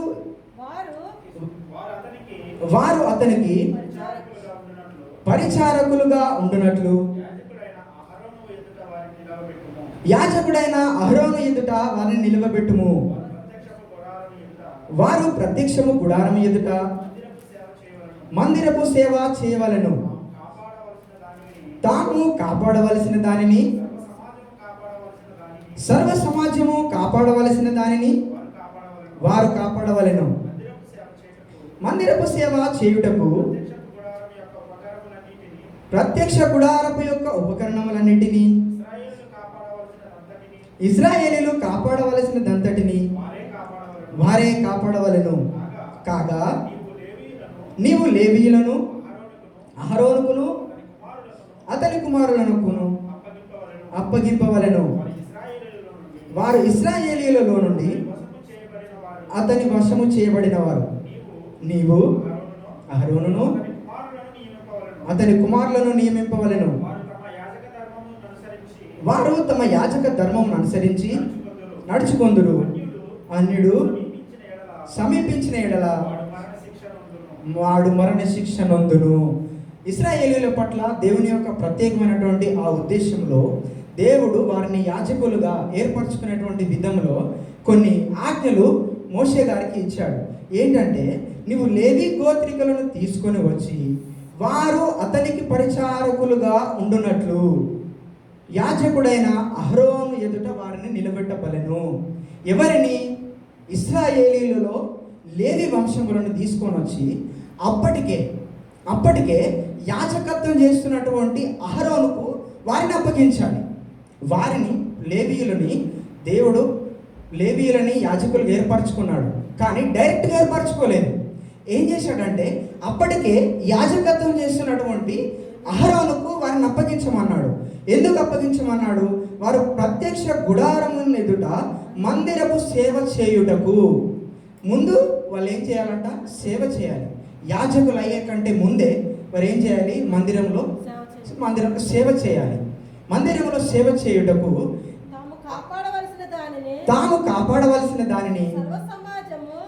వారు అతనికి పరిచారకులుగా ఉండునట్లు యాజకుడైన అహరోను ఎదుట వారిని నిలవబెట్టుము. వారు ప్రత్యక్షము గుడారము ఎదుట మందిరపు సేవ చేయవలెను. తాము కాపాడవలసిన దానిని, సర్వ సమాజము కాపాడవలసిన దానిని వారు కాపాడవలెను. మందిరపు సేవ చేయుటకు ప్రత్యక్ష గుడారపు యొక్క ఉపకరణములన్నిటినీ ఇశ్రాయేలీయులు కాపాడవలసినదంతటిని వారే కాపాడవలెను. కాగా నీవు లేవీయులను అహరోనుకును అతని కుమారులనుకును అప్పగింపవలెను. వారు ఇశ్రాయేలీయులలో నుండి అతని వశము చేయబడిన వారు. నీవు అహరోనును అతని కుమారులను నియమింపవలెను. వారు తమ యాజక ధర్మం అనుసరించి నడుచుకొందురు. అన్యుడు సమీపించిన ఎడల వాడు మరణ శిక్ష నొందును. ఇశ్రాయేలీయుల పట్ల దేవుని యొక్క ప్రత్యేకమైనటువంటి ఆ ఉద్దేశంలో దేవుడు వారిని యాజకులుగా ఏర్పరచుకునేటువంటి విధంలో కొన్ని ఆజ్ఞలు మోషే గారికి ఇచ్చాడు. ఏంటంటే, నీవు లేవి గోత్రికులను తీసుకొని వచ్చి వారు అతనికి పరిచారకులుగా ఉండునట్లు యాజకుడైన అహరోను ఎదుట వారిని నిలబెట్టవలెను. ఎవరిని? ఇశ్రాయేలీయులలో లేవి వంశములను తీసుకొని వచ్చి అప్పటికే యాజకత్వం చేస్తున్నటువంటి అహరోనుకు వారిని అప్పగించాలి. వారిని దేవుడు లేవీయులని యాజకులు ఏర్పరచుకున్నాడు, కానీ డైరెక్ట్గా ఏర్పరచుకోలేదు. ఏం చేశాడంటే అప్పటికే యాజకత్వం చేస్తున్నటువంటి అహరోనుకు వారిని అప్పగించమన్నాడు. ఎందుకు అప్పగించమన్నాడు? వారు ప్రత్యక్ష గుడారము ఎదుట మందిరపు సేవ చేయుటకు. ముందు వాళ్ళు ఏం చేయాలంట? సేవ చేయాలి. యాజకులు అయ్యే కంటే ముందే వారు ఏం చేయాలి? మందిరంలో సేవ చేయాలి. మందిరంలో సేవ చేయుటకు తాము కాపాడవలసిన దానిని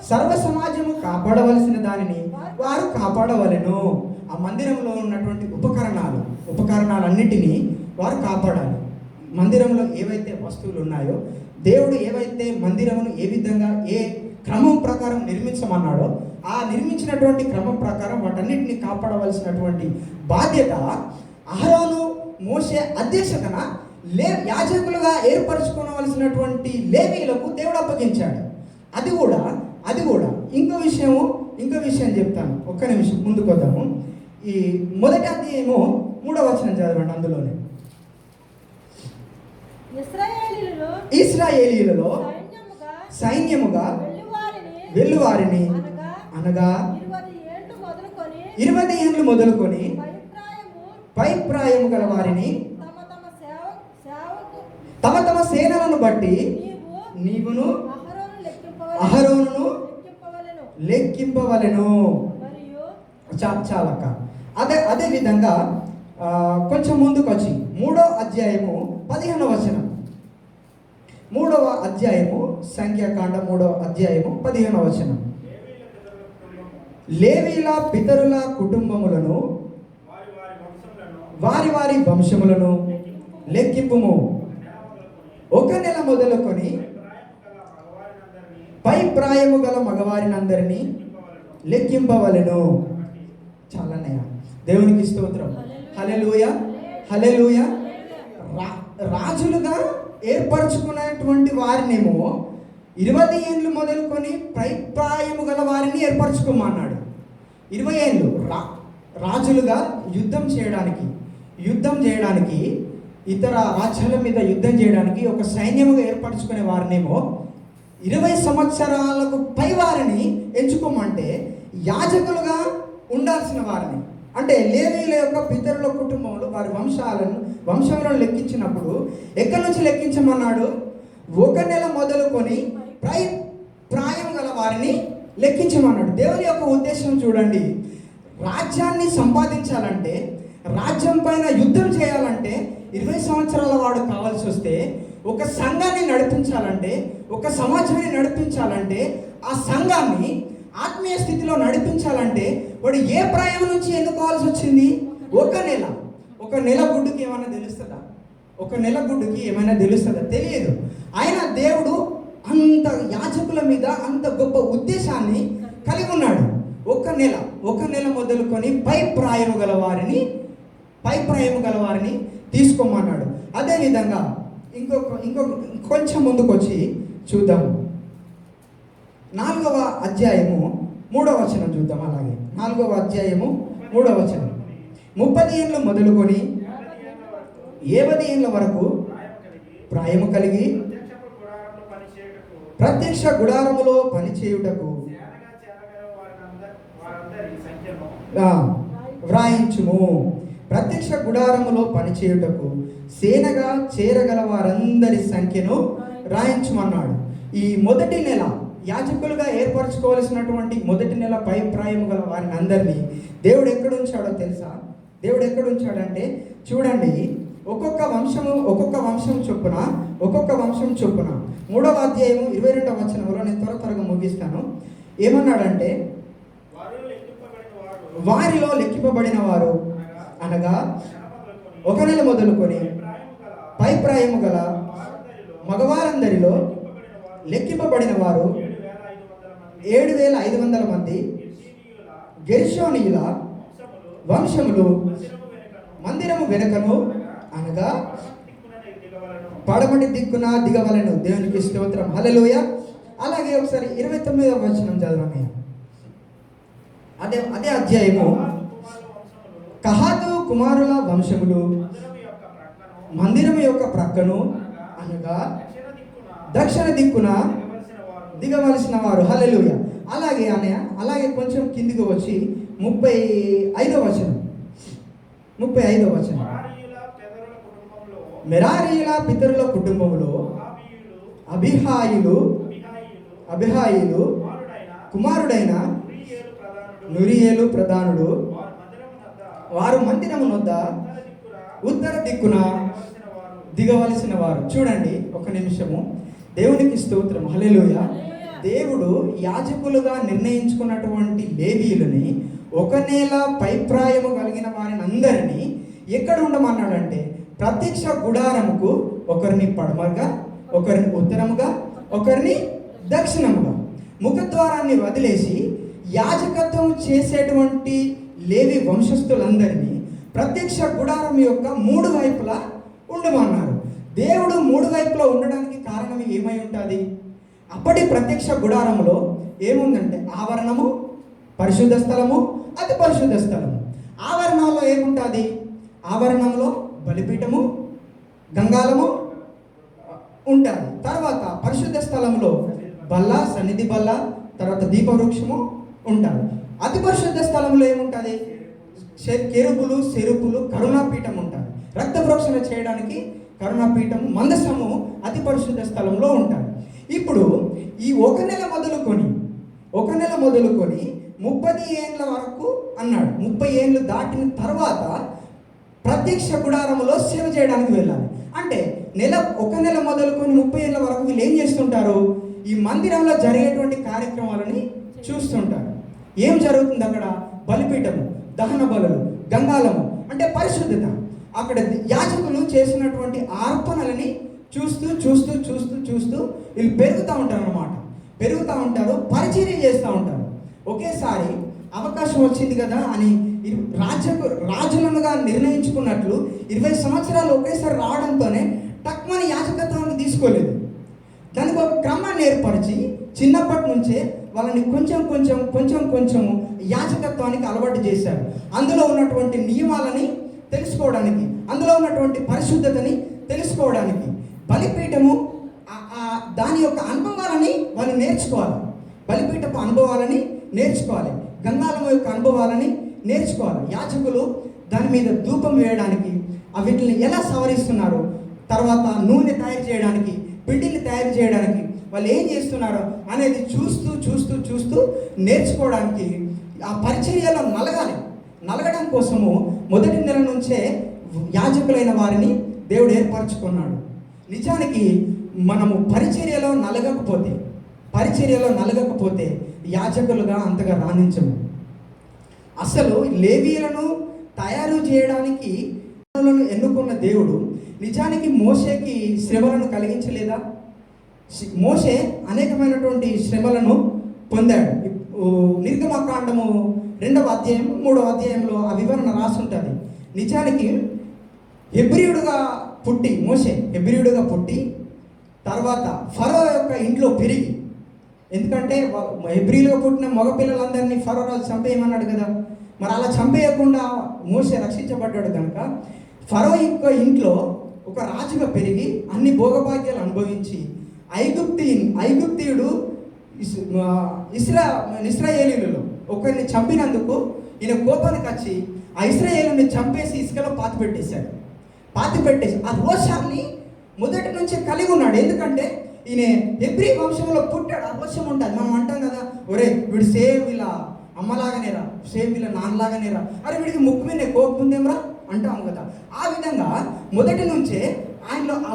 సర్వ సమాజము కాపాడవలసిన దానిని వారు కాపాడవలెను. ఆ మందిరంలో ఉన్నటువంటి ఉపకరణాలన్నిటినీ వారు కాపాడాలి. మందిరంలో ఏవైతే వస్తువులు ఉన్నాయో, దేవుడు ఏవైతే మందిరమును ఏ విధంగా ఏ క్రమం ప్రకారం నిర్మించమన్నాడో ఆ నిర్మించినటువంటి క్రమం ప్రకారం వాటన్నిటిని కాపాడవలసినటువంటి బాధ్యత అహరోను మోషే అధ్యక్షతన యాజకులుగా ఏర్పరచుకోవలసినటువంటి లేవీయులకు దేవుడు అప్పగించాడు. అది కూడా ఇంకో విషయం చెప్తాను. ఒక్క నిమిషం ముందుకు వద్దాము. ఈ మొదటి అధ్యాయము 3వ వచనం చదవండి. అందులోనే ఇశ్రాయేలీయులలో సైన్యముగా వెళ్ళువారిని అనగా 20 ఏళ్ళు మొదలుకొని పైప్రాయము గల వారిని తమ సేనలను బట్టి నీవును అహరోనును లెక్కింపవలెను. చాలక్క. అదే విధంగా కొంచెం ముందుకు వచ్చి 3వ అధ్యాయము 15వ వచనం. 3వ అధ్యాయము సంఖ్యాకాండ 3వ అధ్యాయము 15వ వచనం. లేవీల పితరుల కుటుంబములను వారి వంశములను లెక్కింపుము. 1 నెల మొదలుకొని పై ప్రాయము గల మగవారినందరినీ లెక్కింపవలెను. చాలన్నయ్య. దేవునికి స్తోత్రం. హల్లెలూయా, హల్లెలూయా. రాజులుగా ఏర్పరచుకున్నటువంటి వారినేమో 20 ఏళ్ళు మొదలుకొని ప్రాయము గల వారిని ఏర్పరచుకోమన్నాడు. 20 ఏళ్ళు రాజులుగా యుద్ధం చేయడానికి ఇతర రాజ్యాల మీద యుద్ధం చేయడానికి ఒక సైన్యముగా ఏర్పరచుకునే వారినేమో 20 సంవత్సరాలకు పై వారిని ఎంచుకోమంటే యాజకులుగా ఉండాల్సిన వారిని, అంటే లేవీయుల యొక్క పితరుల కుటుంబంలో వారి వంశాలను లెక్కించినప్పుడు ఎక్కడి నుంచి లెక్కించమన్నాడు? 1 నెల మొదలుకొని ప్రాయం గల వారిని లెక్కించమన్నాడు. దేవుని యొక్క ఉద్దేశం చూడండి. రాజ్యాన్ని సంపాదించాలంటే, రాజ్యం పైన యుద్ధం చేయాలంటే 20 సంవత్సరాల వాడు కావాల్సి వస్తే, ఒక సంఘాన్ని నడిపించాలంటే, ఒక సమాజాన్ని నడిపించాలంటే, ఆ సంఘాన్ని ఆత్మీయ స్థితిలో నడిపించాలంటే వాడు ఏ ప్రాయం నుంచి ఎన్నుకోవాల్సి వచ్చింది? 1 నెల. 1 నెల గుడ్డుకి ఏమైనా తెలుస్తుందా? 1 నెల గుడ్డుకి ఏమైనా తెలుస్తుందా? తెలియదు. ఆయన దేవుడు అంత యాజకుల మీద అంత గొప్ప ఉద్దేశాన్ని కలిగి ఉన్నాడు. 1 నెల మొదలుకొని పై ప్రాయము గల వారిని తీసుకోమన్నాడు. అదేవిధంగా కొంచెం ముందుకు వచ్చి చూద్దాము. 4వ అధ్యాయము 3వ వచనం చూద్దాం. అలాగే 4వ అధ్యాయము 3వ వచనం. 30 ఏళ్ళు మొదలుకొని 70 ఏళ్ళ వరకు ప్రాయము కలిగి ప్రత్యక్ష గుడారములో పనిచేయుటకు వ్రాయించుము. ప్రత్యక్ష గుడారములో పనిచేయుటకు సేనగా చేరగల వారందరి సంఖ్యను రాయించమన్నాడు. ఈ మొదటి నెల యాజకులుగా ఏర్పరచుకోవాల్సినటువంటి మొదటి నెల పై ప్రాయము గల వారిని అందరినీ దేవుడు ఎక్కడ ఉంచాడో తెలుసా? దేవుడు ఎక్కడ ఉంచాడంటే చూడండి, ఒక్కొక్క వంశం చొప్పున 3వ అధ్యాయము 22వ వచనంలో నేను త్వరగా ముగిస్తాను. ఏమన్నాడంటే, వారిలో లెక్కింపబడిన వారు అనగా 1 నెల మొదలుకొని పై ప్రాయము గల మగవారందరిలో లెక్కింపబడిన వారు 7,500 మంది గెర్షోనీయుల వంశములు మందిరము వెనుకను అనగా పడమటి దిక్కున దిగవలను. దేవునికి స్తోత్రం. హల్లెలూయా. అలాగే ఒకసారి 29వ వచనం చదవండి. అదే అధ్యాయము. కహాతు కుమారుల వంశములు మందిరం యొక్క ప్రక్కను అనగా దక్షిణ దిక్కున దిగవలసిన వారు. హల్లెలూయా. అలాగే కొంచెం కిందికి వచ్చి 35వ వచనం. మెరారీయుల పితరుల కుటుంబంలో అబిహాయిలు కుమారుడైన నురియేలు ప్రధానుడు వారు మందిరము వద్ద ఉత్తర దిక్కున దిగవలసిన వారు. చూడండి ఒక నిమిషము. దేవునికి స్తోత్రం. హల్లెలూయా. దేవుడు యాజకులుగా నిర్ణయించుకున్నటువంటి లేవీయులని, ఒక నెల పైప్రాయము కలిగిన వారిని అందరినీ ఎక్కడ ఉండమన్నాడంటే ప్రత్యక్ష గుడారముకు ఒకరిని పడమగా, ఒకరిని ఉత్తరముగా, ఒకరిని దక్షిణముగా, ముఖద్వారాన్ని వదిలేసి యాజకత్వం చేసేటువంటి లేవి వంశస్థులందరినీ ప్రత్యక్ష గుడారం యొక్క 3 వైపులా ఉండమన్నారు. దేవుడు 3 వైపులా ఉండడానికి కారణం ఏమై ఉంటుంది? అప్పటి ప్రత్యక్ష గుడారంలో ఏముందంటే ఆవరణము, పరిశుద్ధ స్థలము, అతి పరిశుద్ధ స్థలము. ఆవరణంలో ఏముంటుంది? ఆవరణంలో బలిపీఠము, గంగాలము ఉంటుంది. తర్వాత పరిశుద్ధ స్థలంలో బల్ల, సన్నిధి బల్ల, తర్వాత దీపవృక్షము ఉంటారు. అతి పరిశుద్ధ స్థలంలో ఏముంటుంది? కెరూబులు, సెరుపులు, కరుణాపీఠం ఉంటుంది. రక్త ప్రోక్షణ చేయడానికి కరుణాపీఠము, మందసము అతి పరిశుద్ధ స్థలంలో ఉంటారు. ఇప్పుడు ఈ ఒక నెల మొదలుకొని 30 ఏండ్ల వరకు అన్నాడు. 30 ఏండ్లు దాటిన తర్వాత ప్రత్యక్ష గుడారములో సేవ చేయడానికి వెళ్ళాలి. అంటే ఒక నెల మొదలుకొని 30 ఏళ్ళ వరకు వీళ్ళు ఏం చేస్తుంటారు? ఈ మందిరంలో జరిగేటువంటి కార్యక్రమాలని చూస్తుంటారు. ఏం జరుగుతుంది అక్కడ? బలిపీఠము, దహన బలులు, గంగాలము అంటే పరిశుద్ధత. అక్కడ యాజకులు చేసినటువంటి అర్పణలని చూస్తూ వీళ్ళు పెరుగుతూ ఉంటారు, పరిచర్య చేస్తూ ఉంటారు. ఒకేసారి అవకాశం వచ్చింది కదా అని రాజులనుగా నిర్ణయించుకున్నట్లు 20 సంవత్సరాలు ఒకేసారి రావడంతోనే టక్మని యాజకత్వాన్ని తీసుకోలేదు. దానికి ఒక క్రమాన్ని ఏర్పరిచి చిన్నప్పటి నుంచే వాళ్ళని కొంచెం యాజకత్వానికి అలవాటు చేశారు. అందులో ఉన్నటువంటి నియమాలని తెలుసుకోవడానికి, అందులో ఉన్నటువంటి పరిశుద్ధతని తెలుసుకోవడానికి. బలిపీఠము దాని యొక్క అనుభవాలని వాళ్ళు నేర్చుకోవాలి. బలిపీఠపు అనుభవాలని నేర్చుకోవాలి. గంగాలము యొక్క అనుభవాలని నేర్చుకోవాలి. యాజకులు దాని మీద ధూపం వేయడానికి, వీటిని ఎలా సవరిస్తున్నారు, తర్వాత నూనె తయారు చేయడానికి, పిండిని తయారు చేయడానికి వాళ్ళు ఏం చేస్తున్నారో అనేది చూస్తూ నేర్చుకోవడానికి, ఆ పరిచర్యలో నలగడం కోసము మొదటి నెల నుంచే యాజకులైన వారిని దేవుడు ఏర్పరచుకున్నాడు. నిజానికి మనము పరిచర్యలో నలగకపోతే యాజకులుగా అంతగా రాణించము. అసలు లేవీయులను తయారు చేయడానికి ఎన్నుకున్న దేవుడు నిజానికి మోషేకి శ్రమలను కలిగించలేదా? మోషే అనేకమైనటువంటి శ్రమలను పొందాడు. నిర్గమకాండము 2వ అధ్యాయం 3వ అధ్యాయంలో ఆ వివరణ రాసి ఉంటుంది. నిజానికి మోషే హెబ్రీయుడుగా పుట్టి తర్వాత ఫరో యొక్క ఇంట్లో పెరిగి, ఎందుకంటే హెబ్రీలుగా పుట్టిన మగపిల్లలందరినీ ఫరో రాజు చంపేయమన్నాడు కదా. మరి అలా చంపేయకుండా మోషే రక్షించబడ్డాడు కనుక ఫరో యొక్క ఇంట్లో ఒక రాజుగా పెరిగి అన్ని భోగభాగ్యాలు అనుభవించి ఐగుప్తీయుడు ఇశ్రాయేలీయులలో ఒకరిని చంపినందుకు ఈయన కోపానికి వచ్చి ఆ ఇశ్రాయేలుని చంపేసి ఇసుకలో పాతి పెట్టేసి ఆ రోషాన్ని మొదటి నుంచే కలిగి ఉన్నాడు. ఎందుకంటే ఈయన హెబ్రీ వంశంలో పుట్టాడు. ఆ రోషం ఉంటుంది. మనం అంటాం కదా, ఒరే వీడు సేమ్ వీళ్ళ అమ్మలాగానేరా, సేమ్ వీళ్ళ నాన్నలాగానేరా, అరే వీడికి ముక్కు మీద కోపం ఉందేమరా అంటాము కదా. ఆ విధంగా మొదటి నుంచే ఆయనలో ఆ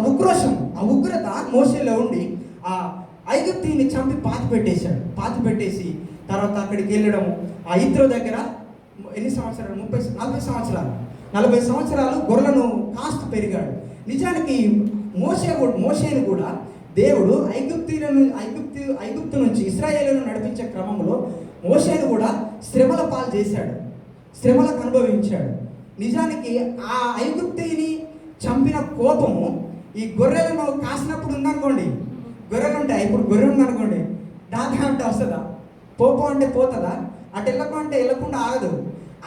ఉగ్రత మోసేలో ఉండి ఆ ఐగుప్తీని చంపి పాతి పెట్టేసి తర్వాత అక్కడికి వెళ్ళడము. ఆ ఇత్రో దగ్గర ఎన్ని సంవత్సరాలు? 40 సంవత్సరాలు గొర్రెలను కాస్తూ పెరిగాడు. నిజానికి మోషేను కూడా దేవుడు ఐగుప్తు నుంచి ఇశ్రాయేలును నడిపించే క్రమంలో మోషేను కూడా శ్రమల పాలు చేశాడు, శ్రమలకు అనుభవించాడు. నిజానికి ఆ ఐగుప్తీని చంపిన కోపము ఈ గొర్రెలను కాసినప్పుడు ఉందనుకోండి, గొర్రెలు ఉంటాయి. ఇప్పుడు గొర్రె ఉందనుకోండి, దాదా అంటే వస్తుందా? పోపం అంటే పోతుందా? అటు వెళ్ళకుండా ఆగదు.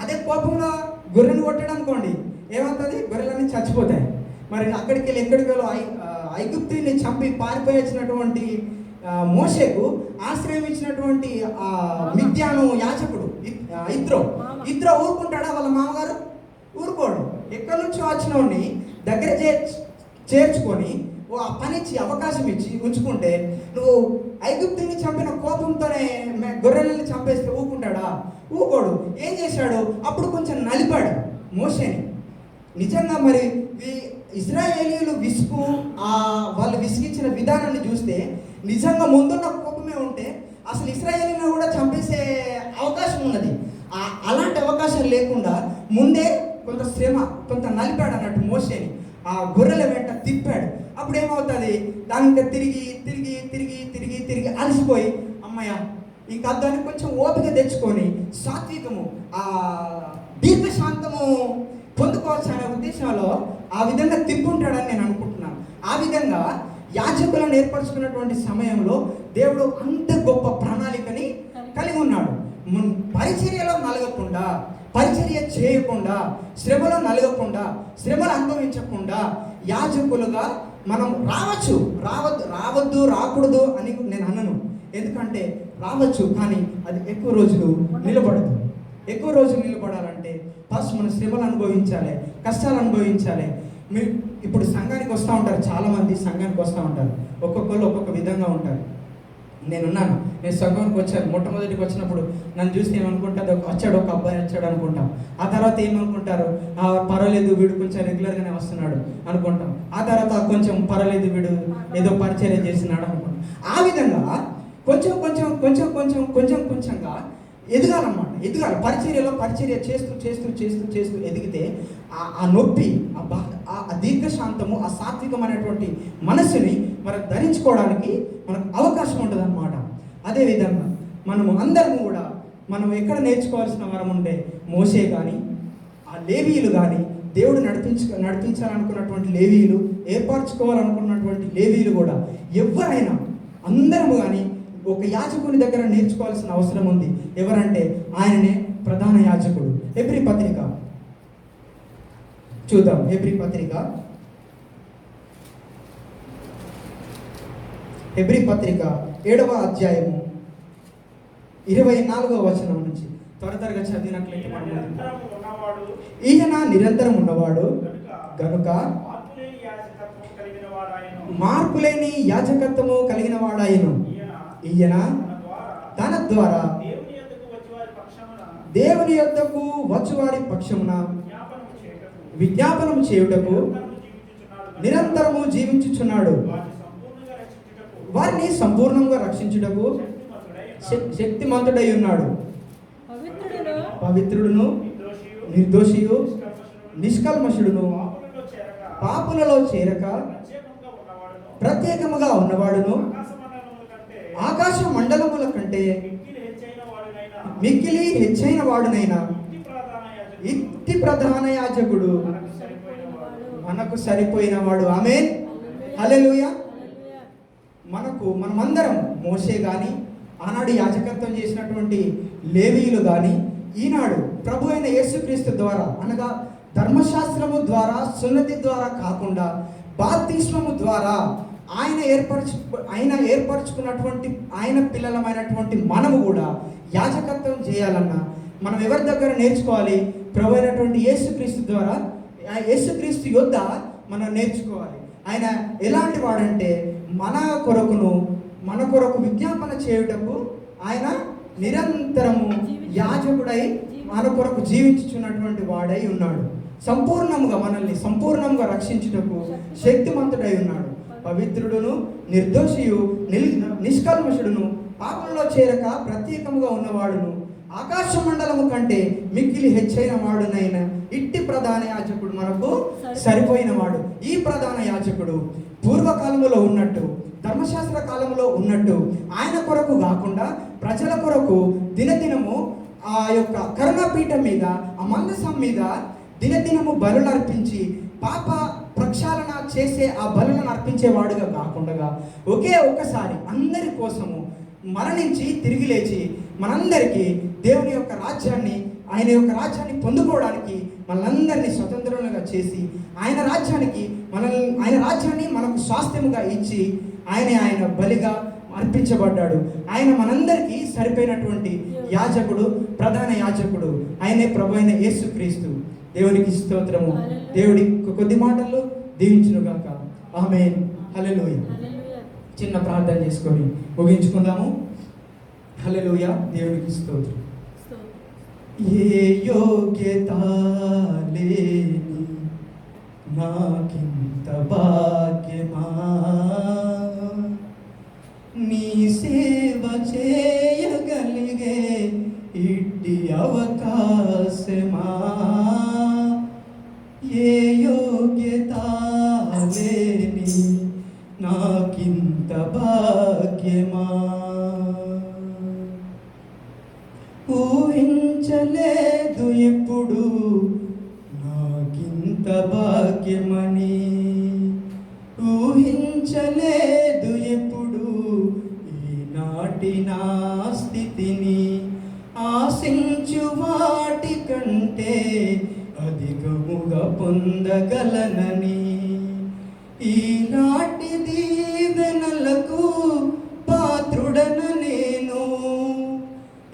అదే కోపంలో గొర్రెను కొట్టాడు అనుకోండి, ఏమవుతుంది? గొర్రెలన్నీ చచ్చిపోతాయి. మరి అక్కడికి వెళ్ళి ఎక్కడికి వెళ్ళి ఐగుప్తుని చంపి పారిపోయి వచ్చినటువంటి మోషేకు ఆశ్రయం ఇచ్చినటువంటి మిద్యాను యాజకుడు ఇద్రో ఊరుకుంటాడా? వాళ్ళ మామగారు ఊరుకోడు. ఎక్కడి నుంచో వచ్చినోడిని దగ్గర చేర్చుకొని ఆ పని ఇచ్చి అవకాశం ఇచ్చి ఉంచుకుంటే, నువ్వు ఐగుప్తుని చంపిన కోపంతోనే గొర్రెలని చంపేస్తే ఊరుకుంటాడా? ఊరుకోడు. ఏం చేశాడు? అప్పుడు కొంచెం నలిపాడు మోషేని. నిజంగా మరి ఇశ్రాయేలీయులు వాళ్ళు విసిగించిన విధానాన్ని చూస్తే నిజంగా ముందున్న కోపమే ఉంటే అసలు ఇశ్రాయేలీయులను కూడా చంపేసే అవకాశం ఉన్నది. అలాంటి అవకాశం లేకుండా ముందే కొంత శ్రమ, కొంత నలిపాడు అన్నట్టు మోషేని. ఆ గొర్రెల వెంట తిప్పాడు. అప్పుడు ఏమవుతుంది? దానికి తిరిగి తిరిగి తిరిగి తిరిగి తిరిగి అలసిపోయి, అమ్మయ్య ఈ కద్దాన్ని కొంచెం ఓపిక తెచ్చుకొని సాత్వికము, ఆ దీర్ఘశాంతము పొందుకోవచ్చు అనే ఉద్దేశంలో ఆ విధంగా తిప్పుంటాడని నేను అనుకుంటున్నాను. ఆ విధంగా యాజకులను ఏర్పరచుకున్నటువంటి సమయంలో దేవుడు అంత గొప్ప ప్రణాళికని కలిగి ఉన్నాడు. పరిచర్యలో నలగకుండా, పరిచర్య చేయకుండా, శ్రమలో నలగకుండా, శ్రమలు అనుభవించకుండా యాజకులుగా మనం రావద్దు రాకూడదు అని నేను అన్నను. ఎందుకంటే రావచ్చు, కానీ అది ఎక్కువ రోజులు నిలబడదు. ఎక్కువ రోజులు నిలబడాలంటే ఫస్ట్ మనం శ్రమలు అనుభవించాలి, కష్టాలు అనుభవించాలి. మీరు ఇప్పుడు సంఘానికి వస్తూ ఉంటారు, చాలామంది సంఘానికి వస్తూ ఉంటారు. ఒక్కొక్కరు ఒక్కొక్క విధంగా ఉంటారు. నేను సంఘానికి వచ్చాను. మొట్టమొదటికి వచ్చినప్పుడు నన్ను చూసి ఏమనుకుంటారు? ఒక అబ్బాయి వచ్చాడు అనుకుంటాం. ఆ తర్వాత ఏమనుకుంటారు? పర్వాలేదు, వీడు కొంచెం రెగ్యులర్గానే వస్తున్నాడు అనుకుంటాం. ఆ తర్వాత కొంచెం పర్వాలేదు, వీడు ఏదో పరిచర్య చేస్తున్నాడు అనుకుంటాం. ఆ విధంగా కొంచెం కొంచెం కొంచెం కొంచెం కొంచెం కొంచెంగా ఎదగాలన్నమాట. పరిచర్యలో పరిచర్య చేస్తూ చేస్తూ చేస్తూ చేస్తూ ఎదిగితే ఆ నొప్పి, ఆ దీర్ఘశాంతము, ఆ సాత్వికమైనటువంటి మనస్సుని మనం ధరించుకోవడానికి మనకు అవకాశం ఉంటుంది అన్నమాట. అదేవిధంగా మనము అందరము కూడా మనం ఎక్కడ నేర్చుకోవాల్సిన వరం ఉంటే మోషే కానీ, ఆ లేవీయులు కానీ, దేవుడు నడిపించాలనుకున్నటువంటి లేవీయులు, ఏర్పరచుకోవాలనుకున్నటువంటి లేవీయులు కూడా ఎవరైనా అందరము కానీ ఒక యాజకుని దగ్గర నేర్చుకోవాల్సిన అవసరం ఉంది. ఎవరంటే ఆయననే ప్రధాన యాజకుడు. హెబ్రీ పత్రిక చూద్దాం. హెబ్రీ పత్రిక 7వ అధ్యాయము 24వ వచనం నుంచి త్వరగా చదివినట్లయితే, ఈయన నిరంతరం ఉన్నవాడు గనుక మార్పులేని యాజకత్వము కలిగిన వాడాయను. ఈయన తన ద్వారా దేవుని యొద్దకు వచ్చువారి పక్షమున విజ్ఞాపనము చేయుటకు నిరంతరము జీవించుచున్నాడు. వారిని సంపూర్ణంగా రక్షించుటకు శక్తిమంతుడై ఉన్నాడు. పవిత్రుడును, నిర్దోషియు, నిష్కల్మషుడును, పాపులలో చేరక ప్రత్యేకముగా ఉన్నవాడును, ఆకాశ మండలముల కంటే మిక్కిలి హెచ్చైన వాడునైనా ఇట్టి ప్రధాన యాజకుడు మనకు సరిపోయిన వాడు. ఆమేన్, హల్లెలూయా. మనమందరం మోషే కానీ, ఆనాడు యాజకత్వం చేసినటువంటి లేవీయులు కానీ, ఈనాడు ప్రభు అయిన యేసుక్రీస్తు ద్వారా, అనగా ధర్మశాస్త్రము ద్వారా, సున్నతి ద్వారా కాకుండా బాప్తిస్మము ద్వారా ఆయన ఏర్పరచుకున్నటువంటి ఆయన పిల్లలమైనటువంటి మనము కూడా యాజకత్వం చేయాలన్నా మనం ఎవరి దగ్గర నేర్చుకోవాలి? ప్రభు అయినటువంటి యేసుక్రీస్తు ద్వారా, యేసుక్రీస్తు యొద్ద మనం నేర్చుకోవాలి. ఆయన ఎలాంటి వాడంటే మన కొరకు విజ్ఞాపన చేయుటకు ఆయన నిరంతరము యాజకుడై మన కొరకు జీవించుచున్నటువంటి వాడై ఉన్నాడు. మనల్ని సంపూర్ణంగా రక్షించుటకు శక్తిమంతుడై ఉన్నాడు. పవిత్రుడును, నిర్దోషియు, నిష్కల్మషుడును, పాపంలో చేరక ప్రత్యేకముగా ఉన్నవాడును, ఆకాశ మండలము కంటే మిక్కిలి హెచ్చైన వాడునైన ఇట్టి ప్రధాన యాజకుడు మనకు సరిపోయిన వాడు. ఈ ప్రధాన యాజకుడు పూర్వకాలములో ఉన్నట్టు, ధర్మశాస్త్ర కాలంలో ఉన్నట్టు ఆయన కొరకు కాకుండా ప్రజల కొరకు దినదినము ఆ యొక్క కరుణాపీఠం మీద, ఆ మందసం మీద దినదినము బలులు అర్పించి పాప ప్రక్షాళన చేసే ఆ బలులను అర్పించేవాడుగా కాకుండా ఒకే ఒక్కసారి అందరి కోసము మరణించి తిరిగి లేచి మనందరికీ దేవుని యొక్క రాజ్యాన్ని ఆయన యొక్క రాజ్యాన్ని పొందుకోవడానికి మనందరినీ స్వతంత్రులుగా చేసి ఆయన రాజ్యాన్ని మనకు స్వాస్థ్యముగా ఇచ్చి ఆయన బలిగా అర్పించబడ్డాడు. ఆయన మనందరికీ సరిపోయినటువంటి యాజకుడు, ప్రధాన యాజకుడు. ఆయనే ప్రభు అయిన యేసుక్రీస్తు. దేవునికి స్తోత్రము. దేవుడి కొద్ది మాటల్లో దీవించునుగాక. ఆమేన్. హల్లెలూయా. చిన్న ప్రార్థన చేసుకొని ముగించుకుందాము. హల్లెలూయా. దేవునికి స్తోత్రం. ఏ యోగ్యత లేని నాకింత భాగ్యమా, నీ సేవ చేయగలిగే ఇట్టి అవకాశమా, ఏ యోగ్యత లేని నాకింత భాగ్యమా, ఊహించలేదు ఎప్పుడు నాకింత భాగ్యమని, ఊహించలేదు ఎప్పుడు ఈనాటి నా స్థితిని, ఆశించు వాటి కంటే అధికముగా పొందగలనని, ఈనాటి దీవెనలకు పాత్రుడన నేను,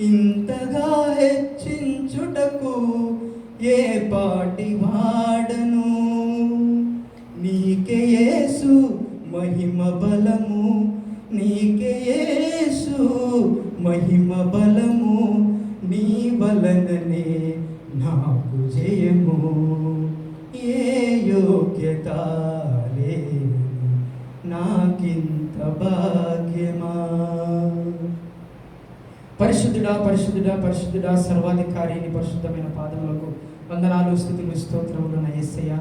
ఇంతగా హెచ్చించుటకు ఏ పాటి వాడను, నీకే యేసు మహిమ బలము, నీకే యేసు మహిమ బలము, నీ వలననే నాకు జయము, ఏ యోగ్యత లేని నాకింత భాగ్యమా. పరిశుద్ధుడా పరిశుద్ధుడా పరిశుద్ధుడా సర్వాధికారి నీ పరిశుద్ధమైన పాదములకు వందనాలు, స్తుతులు, స్తోత్రములు నా యేసయ్య.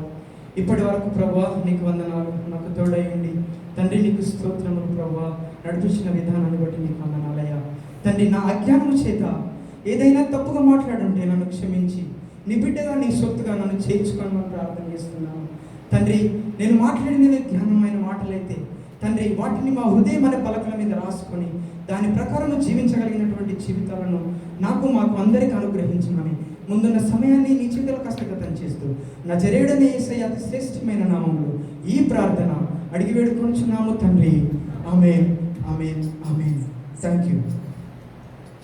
ఇప్పటి వరకు ప్రభువా నీకు వందనాలు, నాకు తోడయండి తండ్రి. నీకు స్తోత్రములు ప్రభువా, నడిపించిన విధానాన్ని బట్టి నీకు వందనాలయ్యా. తండ్రి, నా అజ్ఞానము చేత ఏదైనా తప్పుగా మాట్లాడుంటే నన్ను క్షమించి నీ బిడ్డగా నీ సొత్తుగా నన్ను చేర్చుకోమని ప్రార్థన చేస్తున్నాను తండ్రి. నేను మాట్లాడినవి జ్ఞానమైన మాటలైతే తండ్రి, వాటిని మా హృదయం అనే పలకల మీద రాసుకొని దాని ప్రకారం జీవించగలిగినటువంటి జీవితాలను మాకు అందరికీ అనుగ్రహించమని ముందున్న సమయాన్ని నీ చేతులకు హస్తగతం చేస్తూ నజరేయుడైన యేసయ్య అతి శ్రేష్టమైన నామములో ఈ ప్రార్థన అడిగి వేడుకొనుచున్నాము తండ్రి. Amen, amen, amen. Thank you.